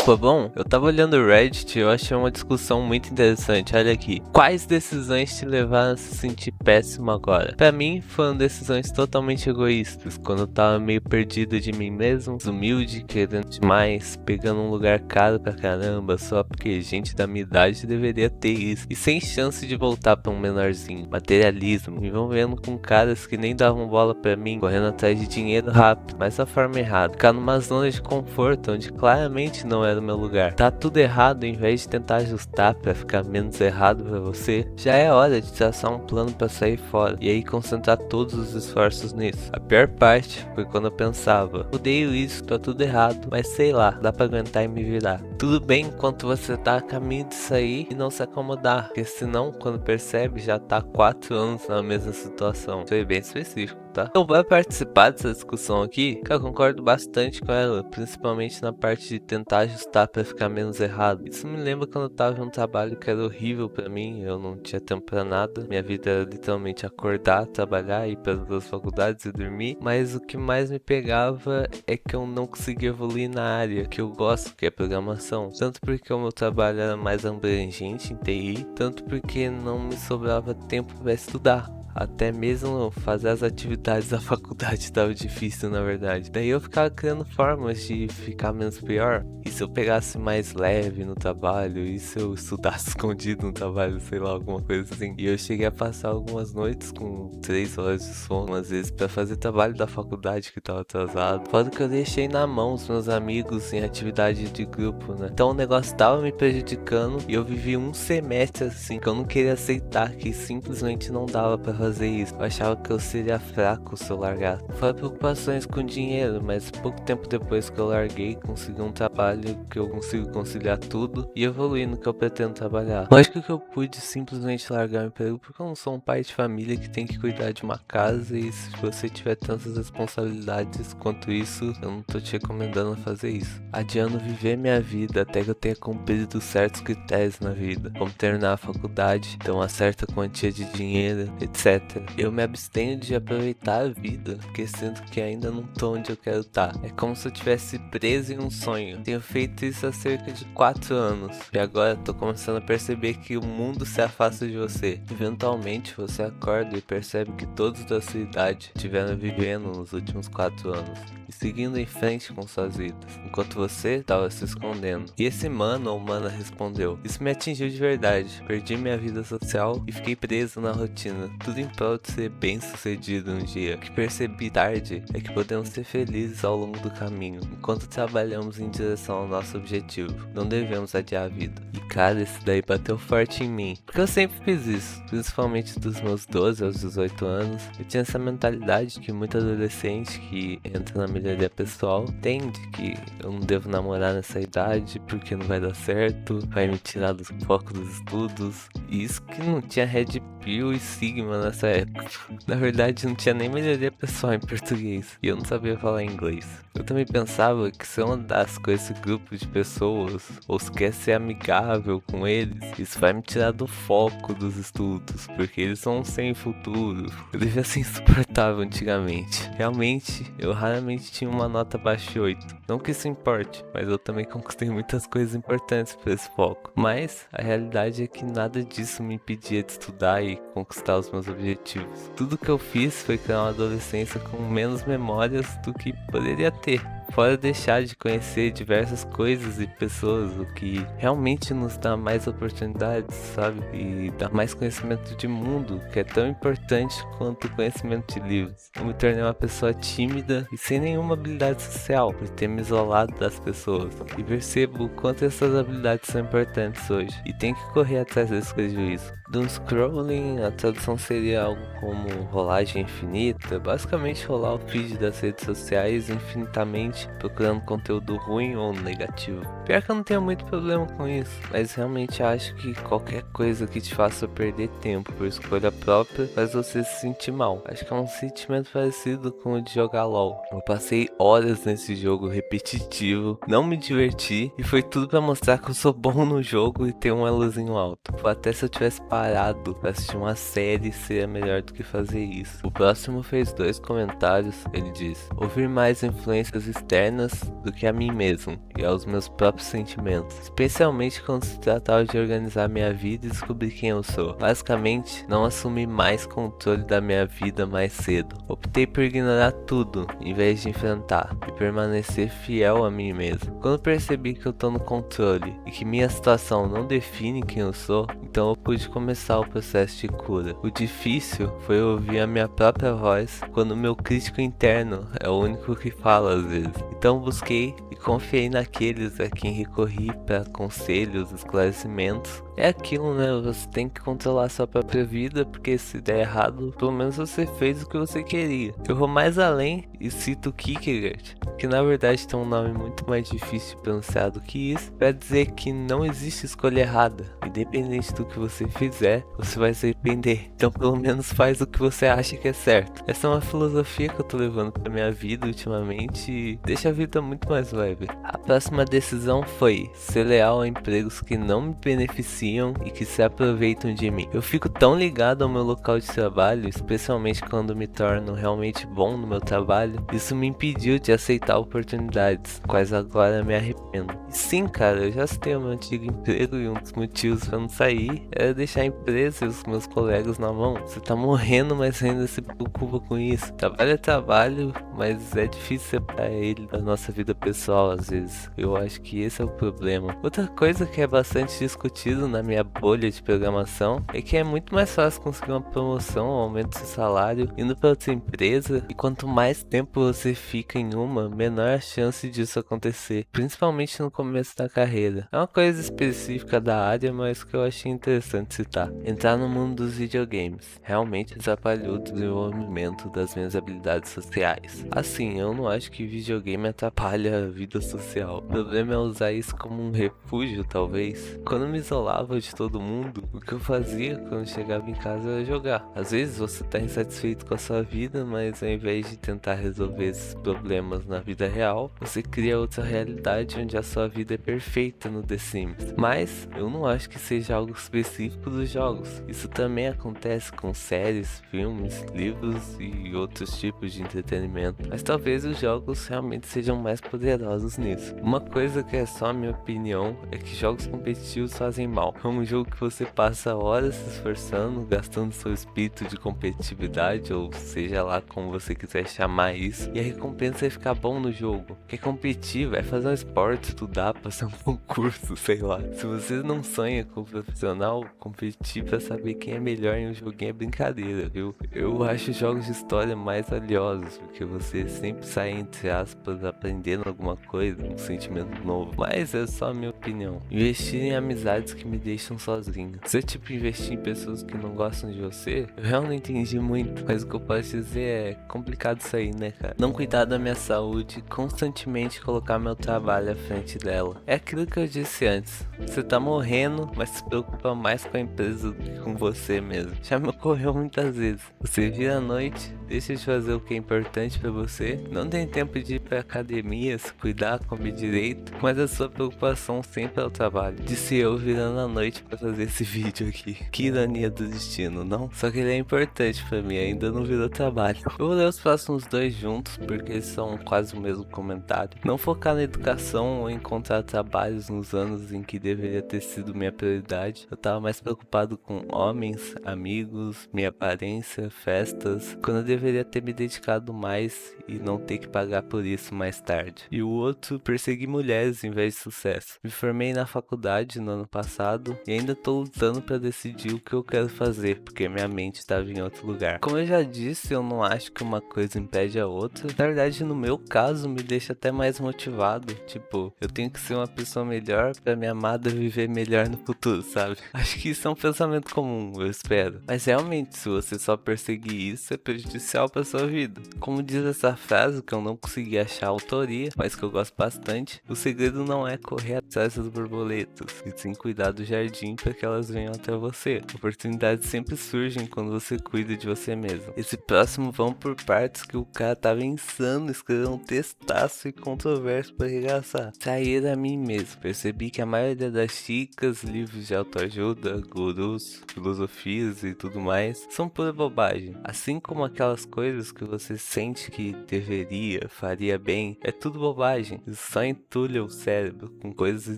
Opa, bom, eu tava olhando o Reddit e eu achei uma discussão muito interessante. Olha aqui. Quais decisões te levaram a se sentir péssimo agora? Pra mim, foram decisões totalmente egoístas. Quando eu tava meio perdido de mim mesmo, desumilde, querendo demais, pegando um lugar caro pra caramba, só porque gente da minha idade deveria ter isso. E sem chance de voltar pra um menorzinho. Materialismo, me envolvendo com caras que nem davam bola pra mim, correndo atrás de dinheiro rápido, mas da forma errada. Ficar numa zona de conforto, onde claramente não era o meu lugar. Tá tudo errado, em vez de tentar ajustar pra ficar menos errado pra você, já é hora de traçar um plano pra sair fora, e aí concentrar todos os esforços nisso. A pior parte foi quando eu pensava, odeio isso, tá tudo errado, mas sei lá, dá pra aguentar e me virar. Tudo bem enquanto você tá a caminho de sair e não se acomodar, porque senão, quando percebe, já tá 4 anos na mesma situação. Foi bem específico, tá? Então vai participar dessa discussão aqui, que eu concordo bastante com ela, principalmente na parte de tentar ajustar pra ficar menos errado. Isso me lembra quando eu tava num trabalho que era horrível pra mim, eu não tinha tempo pra nada, minha vida era literalmente acordar, trabalhar, ir para as faculdades e dormir, mas o que mais me pegava é que eu não conseguia evoluir na área que eu gosto, que é programação, tanto porque o meu trabalho era mais abrangente em TI, tanto porque não me sobrava tempo pra estudar. Até mesmo fazer as atividades da faculdade estava difícil, na verdade. Daí eu ficava criando formas de ficar menos pior. E se eu pegasse mais leve no trabalho? E se eu estudasse escondido no trabalho? Sei lá, alguma coisa assim. E eu cheguei a passar algumas noites com 3 horas de sono, às vezes, pra fazer trabalho da faculdade que tava atrasado. Fora que eu deixei na mão os meus amigos em atividade de grupo, né? Então o negócio tava me prejudicando. E eu vivi um semestre assim, que eu não queria aceitar, que simplesmente não dava pra fazer isso. Eu achava que eu seria fraco se eu largasse. Fora preocupações com dinheiro, mas pouco tempo depois que eu larguei, consegui um trabalho que eu consigo conciliar tudo e evoluir no que eu pretendo trabalhar. Lógico que eu pude simplesmente largar o emprego porque eu não sou um pai de família que tem que cuidar de uma casa, e se você tiver tantas responsabilidades quanto isso, eu não tô te recomendando fazer isso. Adiando viver minha vida até que eu tenha cumprido certos critérios na vida, como terminar a faculdade, ter uma certa quantia de dinheiro, etc. Eu me abstenho de aproveitar a vida, porque sinto que ainda não tô onde eu quero estar. É como se eu tivesse preso em um sonho. Tenho feito isso há cerca de 4 anos, e agora tô começando a perceber que o mundo se afasta de você. Eventualmente você acorda e percebe que todos da sua idade estiveram vivendo nos últimos 4 anos e seguindo em frente com suas vidas, enquanto você estava se escondendo. E esse mano ou mana respondeu: isso me atingiu de verdade, perdi minha vida social e fiquei preso na rotina, tudo em prol de ser bem sucedido um dia. O que percebi tarde é que podemos ser felizes ao longo do caminho, enquanto trabalhamos em direção ao nosso objetivo. Não devemos adiar a vida. E cara, isso daí bateu forte em mim, porque eu sempre fiz isso, principalmente dos meus 12 aos 18 anos. Eu tinha essa mentalidade que muito adolescente que entra na melhoria pessoal tem, de que eu não devo namorar nessa idade porque não vai dar certo, vai me tirar do foco dos estudos. E isso que não tinha Red Pill e Sigma nessa época. Na verdade, não tinha nem melhoria pessoal em português e eu não sabia falar inglês. Eu também pensava que se eu andasse com esse grupo de pessoas, ou se quer ser amigável com eles, isso vai me tirar do foco dos estudos, porque eles são sem futuro. Eu devia ser insuportável antigamente. Realmente, eu raramente tinha uma nota abaixo de 8. Não que isso importe, mas eu também conquistei muitas coisas importantes por esse foco. Mas a realidade é que nada disso me impedia de estudar e conquistar os meus objetivos. Tudo que eu fiz foi criar uma adolescência com menos memórias do que poderia ter. Fora deixar de conhecer diversas coisas e pessoas, o que realmente nos dá mais oportunidades, sabe? E dá mais conhecimento de mundo, que é tão importante quanto o conhecimento de livros. Eu me tornei uma pessoa tímida e sem nenhuma habilidade social, por ter me isolado das pessoas. E percebo o quanto essas habilidades são importantes hoje, e tem que correr atrás desse prejuízo. Do scrolling, a tradução seria algo como rolagem infinita, basicamente rolar o feed das redes sociais infinitamente, procurando conteúdo ruim ou negativo. Pior que eu não tenho muito problema com isso, mas realmente acho que qualquer coisa que te faça perder tempo por escolha própria faz você se sentir mal. Acho que é um sentimento parecido com o de jogar LOL. Eu passei horas nesse jogo repetitivo, não me diverti, e foi tudo pra mostrar que eu sou bom no jogo e ter um elozinho alto. Até se eu tivesse parado parado pra assistir uma série seria melhor do que fazer isso. O próximo fez 2 comentários. Ele diz: ouvir mais influências externas do que a mim mesmo e aos meus próprios sentimentos, especialmente quando se tratava de organizar minha vida e descobrir quem eu sou. Basicamente, não assumi mais controle da minha vida mais cedo. Optei por ignorar tudo em vez de enfrentar e permanecer fiel a mim mesmo. Quando percebi que eu tô no controle e que minha situação não define quem eu sou, então eu pude começar o processo de cura. O difícil foi ouvir a minha própria voz quando o meu crítico interno é o único que fala às vezes. Então busquei e confiei naqueles a quem recorri para conselhos, esclarecimentos. É aquilo, né? Você tem que controlar sua própria vida, porque se der errado, pelo menos você fez o que você queria. Eu vou mais além e cito Kierkegaard, que na verdade tem um nome muito mais difícil de pronunciar do que isso, para dizer que não existe escolha errada. Independente do que você fizer, você vai se arrepender. Então pelo menos faz o que você acha que é certo. Essa é uma filosofia que eu tô levando pra minha vida ultimamente e deixa a vida muito mais leve. A próxima decisão foi ser leal a empregos que não me beneficiam e que se aproveitam de mim. Eu fico tão ligado ao meu local de trabalho, especialmente quando me torno realmente bom no meu trabalho. Isso me impediu de aceitar oportunidades, quais agora me arrependo. E sim, cara, eu já citei o meu antigo emprego e um dos motivos pra não sair era deixar a empresa e os meus colegas na mão. Você tá morrendo, mas ainda se preocupa com isso. Trabalho é trabalho, mas é difícil separar ele da nossa vida pessoal às vezes. Eu acho que esse é o problema. Outra coisa que é bastante discutido na minha bolha de programação é que é muito mais fácil conseguir uma promoção ou aumento de salário indo para outra empresa, e quanto mais tempo você fica em uma, menor a chance disso acontecer, principalmente no começo da carreira. É uma coisa específica da área, mas que eu achei interessante citar. Entrar no mundo dos videogames realmente atrapalhou o desenvolvimento das minhas habilidades sociais. Assim, eu não acho que videogame atrapalha a vida social. O problema é usar isso como um refúgio, talvez. Quando eu me isolava de todo mundo, o que eu fazia quando chegava em casa era jogar. Às vezes você tá insatisfeito com a sua vida, mas ao invés de tentar resolver esses problemas na vida real, você cria outra realidade onde a sua vida é perfeita no The Sims. Mas eu não acho que seja algo específico dos jogos. Isso também acontece com séries, filmes, livros e outros tipos de entretenimento. Mas talvez os jogos realmente sejam mais poderosos nisso. Uma coisa que é só a minha opinião é que jogos competitivos fazem mal. É um jogo que você passa horas se esforçando, gastando seu espírito de competitividade, ou seja lá como você quiser chamar isso, e a recompensa é ficar bom no jogo. Quer competir, vai fazer um esporte, estudar, passar um concurso, sei lá. Se você não sonha com o profissional, competir pra saber quem é melhor em um joguinho é brincadeira, viu? Eu acho jogos de história mais valiosos, porque você sempre sai, entre aspas, aprendendo alguma coisa, um sentimento novo. Mas é só a minha opinião. Investir em amizades que me deixam sozinho. Se é tipo investir em pessoas que não gostam de você, eu realmente não entendi muito, mas o que eu posso dizer é complicado isso aí, né, cara? Não cuidar da minha saúde, constantemente colocar meu trabalho à frente dela. É aquilo que eu disse antes. Você tá morrendo, mas se preocupa mais com a empresa do que com você mesmo. Já me ocorreu muitas vezes. Você vira à noite, deixa de fazer o que é importante pra você, não tem tempo de ir pra academia, se cuidar, comer direito, mas a sua preocupação sempre é o trabalho. Disse eu virando a noite pra fazer esse vídeo aqui. Que ironia do destino, não? Só que ele é importante pra mim, ainda não virou trabalho. Eu vou ler os próximos 2 juntos, porque eles são quase o mesmo comentário. Não focar na educação ou encontrar trabalhos nos anos em que deveria ter sido minha prioridade. Eu tava mais preocupado com homens, amigos, minha aparência, festas, quando eu deveria ter me dedicado mais e não ter que pagar por isso mais tarde. E o outro, persegui mulheres em vez de sucesso. Me formei na faculdade no ano passado e ainda tô lutando pra decidir o que eu quero fazer, porque minha mente estava em outro lugar. Como eu já disse, eu não acho que uma coisa impede a outra. Na verdade, no meu caso, me deixa até mais motivado. Tipo, eu tenho que ser uma pessoa melhor pra minha amada viver melhor no futuro, sabe? Acho que isso é um pensamento comum, eu espero. Mas realmente, se você só perseguir isso, é prejudicial pra sua vida. Como diz essa frase, que eu não consegui achar a autoria, mas que eu gosto bastante, o segredo não é correr atrás das borboletas, e sim cuidar do jardim para que elas venham até você. Oportunidades sempre surgem quando você cuida de você mesmo. Esse próximo vamos por partes, que o cara tava insano, escreveu um textaço e controverso para arregaçar. Trair a mim mesmo. Percebi que a maioria das dicas, livros de autoajuda autoajuda, gurus, filosofias e tudo mais são pura bobagem. Assim como aquelas coisas que você sente que deveria, faria bem, é tudo bobagem. Isso só entulha o cérebro com coisas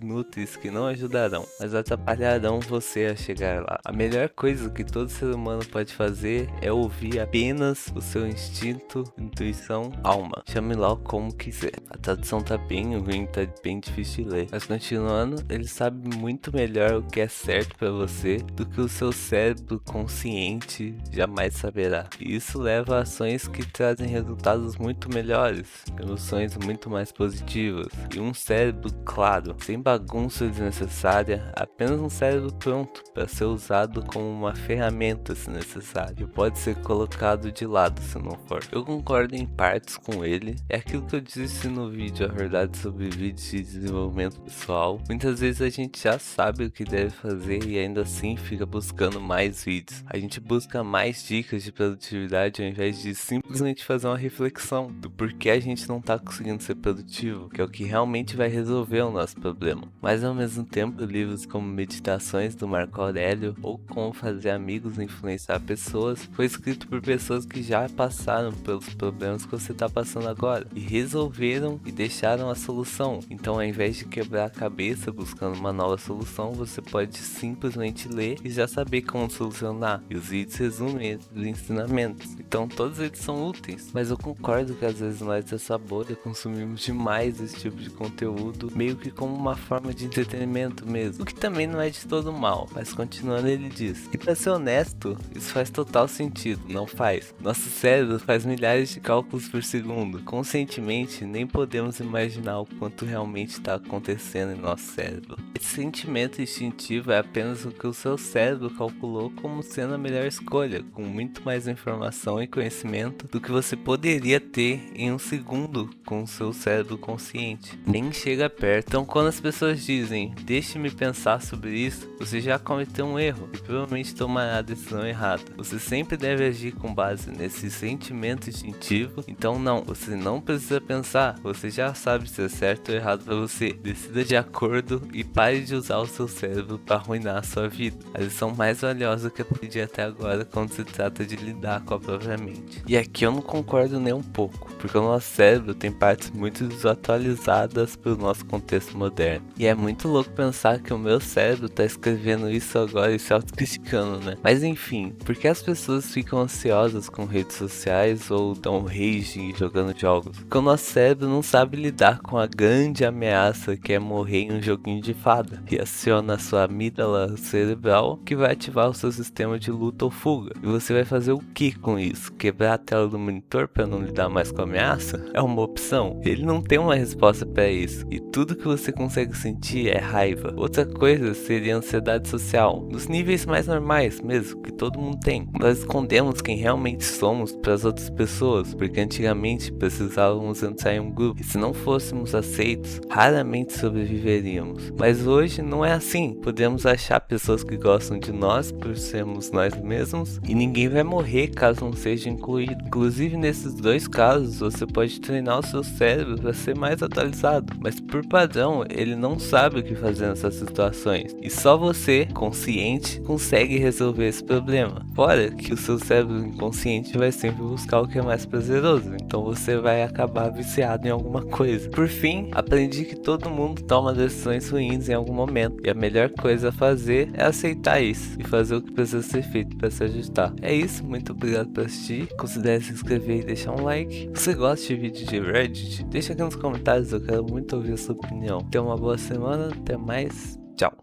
inúteis que não ajudarão, mas atrapalharão você a chegar lá. A melhor coisa que todo ser humano pode fazer é ouvir apenas o seu instinto, intuição, alma. Chame lá como quiser. A tradução tá bem ruim, tá bem difícil de ler. Mas continuando, ele sabe muito melhor o que é certo pra você do que o seu cérebro consciente jamais saberá. E isso leva a ações que trazem resultados muito melhores, emoções muito mais positivas e um cérebro claro, sem bagunça desnecessária, apenas um cérebro pronto para ser usado como uma ferramenta se necessário, e pode ser colocado de lado se não for. Eu concordo em partes com ele, é aquilo que eu disse no vídeo A Verdade sobre Vídeos de Desenvolvimento Pessoal. Muitas vezes a gente já sabe o que deve fazer e ainda assim fica buscando mais vídeos. A gente busca mais dicas de produtividade ao invés de simplesmente fazer uma reflexão do porquê a gente não tá conseguindo ser produtivo, que é o que realmente vai resolver o nosso problema. Mas ao mesmo tempo, livros como Meditações do Marco Aurélio ou Como Fazer Amigos e Influenciar Pessoas foi escrito por pessoas que já passaram pelos problemas que você tá passando agora e resolveram e deixaram a solução. Então, ao invés de quebrar a cabeça buscando uma nova solução, você pode simplesmente ler e já saber como solucionar. E os vídeos resumem esses ensinamentos. Então, todos eles são úteis. Mas eu concordo que às vezes nós dessa bolha consumimos demais esse tipo de conteúdo, meio que como uma forma de entretenimento mesmo. O que também não é de todo mal. Mas continuando, ele diz: e pra ser honesto, isso faz total sentido. Não faz. Nosso cérebro faz milhares de cálculos por segundo. Conscientemente, nem podemos imaginar o quanto realmente está acontecendo em nosso cérebro. Esse sentimento instintivo é apenas o que o seu cérebro calculou como sendo a melhor escolha, com muito mais informação e conhecimento do que você poderia ter em um segundo com o seu cérebro consciente. Nem chega perto. Então, quando as pessoas dizem deixe-me pensar sobre isso, você já cometeu um erro e provavelmente tomará a decisão errada. Você sempre deve agir com base nesse sentimento instintivo. Então não, você não precisa pensar, você já sabe se é certo ou errado para você. Decida de acordo e pare de usar o seu cérebro para arruinar a sua vida. A lição mais valiosa que eu aprendi até agora quando se trata de lidar com a própria mente. E aqui eu não concordo nem um pouco, porque o nosso cérebro tem partes muito desatualizadas pelo nosso contexto moderno. E é muito louco pensar que o meu cérebro tá escrevendo isso agora e se autocriticando, né? Mas enfim, por que as pessoas ficam ansiosas com redes sociais ou dão rage jogando jogos? Porque o nosso cérebro não sabe lidar com a grande ameaça que é morrer em um joguinho de fada, e aciona a sua amígdala cerebral, que vai ativar o seu sistema de luta ou fuga. E você vai fazer o que com isso? Quebrar a tela do monitor para não lidar mais com a ameaça? É uma opção? Ele não tem uma resposta para isso, e tudo que você consegue sentir é raiva. Outra coisa seria ansiedade social, nos níveis mais normais mesmo, que todo mundo tem. Nós escondemos quem realmente somos para as outras pessoas, porque antigamente precisávamos entrar em um grupo, e se não fôssemos aceitos, raramente sobreviveríamos. Mas hoje não é assim. Podemos achar pessoas que gostam de nós por sermos nós mesmos, e ninguém vai morrer caso não seja incluído. Inclusive, nesses dois casos, você pode treinar o seu cérebro para ser mais atualizado, mas por padrão, ele não sabe o que fazer nessas situações, e só você, consciente, consegue resolver esse problema. Fora que o seu cérebro inconsciente vai sempre buscar o que é mais prazeroso, então você vai acabar viciado em alguma coisa. Por fim, aprendi que todo mundo toma decisões ruins em algum momento, e a melhor coisa a fazer é aceitar isso e fazer o que precisa ser feito para se ajustar. É isso, muito obrigado por assistir, considere se inscrever e deixar um like. Se você gosta de vídeo de Reddit, deixa aqui nos comentários, eu quero muito ouvir a sua opinião. Tenha uma boa semana, até mais, tchau!